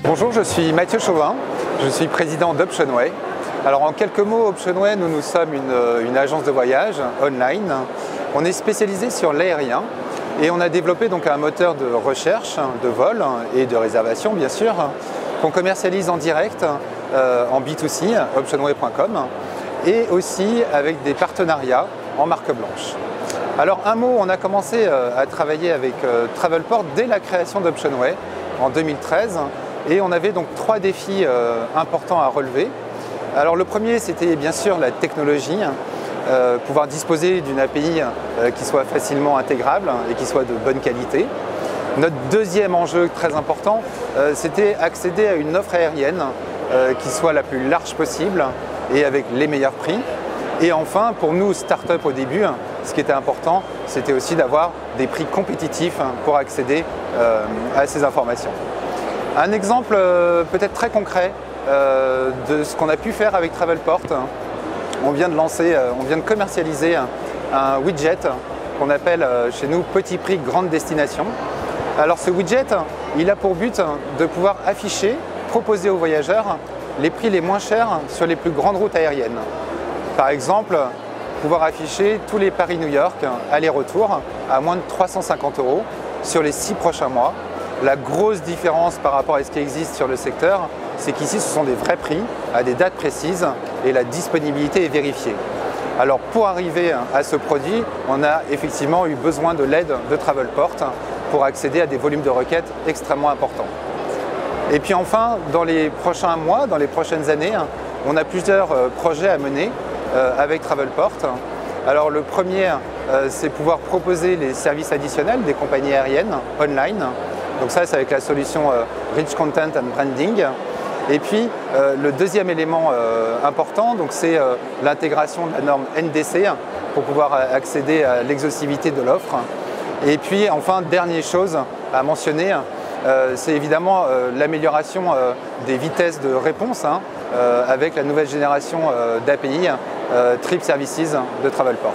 Bonjour, je suis Mathieu Chauvin, je suis président d'Optionway. Alors en quelques mots, Optionway, nous sommes une agence de voyage online. On est spécialisé sur l'aérien et on a développé donc un moteur de recherche, de vol et de réservation bien sûr, qu'on commercialise en direct en B2C, optionway.com, et aussi avec des partenariats en marque blanche. Alors un mot, on a commencé à travailler avec Travelport dès la création d'Optionway en 2013 et on avait donc 3 défis importants à relever. Alors le premier, c'était bien sûr la technologie, pouvoir disposer d'une API qui soit facilement intégrable et qui soit de bonne qualité. Notre deuxième enjeu très important, c'était accéder à une offre aérienne qui soit la plus large possible et avec les meilleurs prix. Et enfin, pour nous, start-up au début, ce qui était important, c'était aussi d'avoir des prix compétitifs pour accéder à ces informations. Un exemple peut-être très concret de ce qu'on a pu faire avec Travelport, on vient de commercialiser un widget qu'on appelle chez nous Petit Prix Grande Destination. Alors ce widget, il a pour but de pouvoir afficher, proposer aux voyageurs les prix les moins chers sur les plus grandes routes aériennes. Par exemple, pouvoir afficher tous les Paris-New York aller-retour à moins de 350 € sur les 6 prochains mois. La grosse différence par rapport à ce qui existe sur le secteur, c'est qu'ici ce sont des vrais prix à des dates précises et la disponibilité est vérifiée. Alors pour arriver à ce produit, on a effectivement eu besoin de l'aide de Travelport pour accéder à des volumes de requêtes extrêmement importants. Et puis enfin, dans les prochains mois, dans les prochaines années, on a plusieurs projets à mener avec Travelport. Alors le premier, c'est pouvoir proposer les services additionnels des compagnies aériennes online. Donc ça, c'est avec la solution Rich Content and Branding. Et puis le deuxième élément important, c'est l'intégration de la norme NDC pour pouvoir accéder à l'exhaustivité de l'offre. Et puis enfin, dernière chose à mentionner, c'est évidemment l'amélioration des vitesses de réponse avec la nouvelle génération d'API Trip Services de Travelport.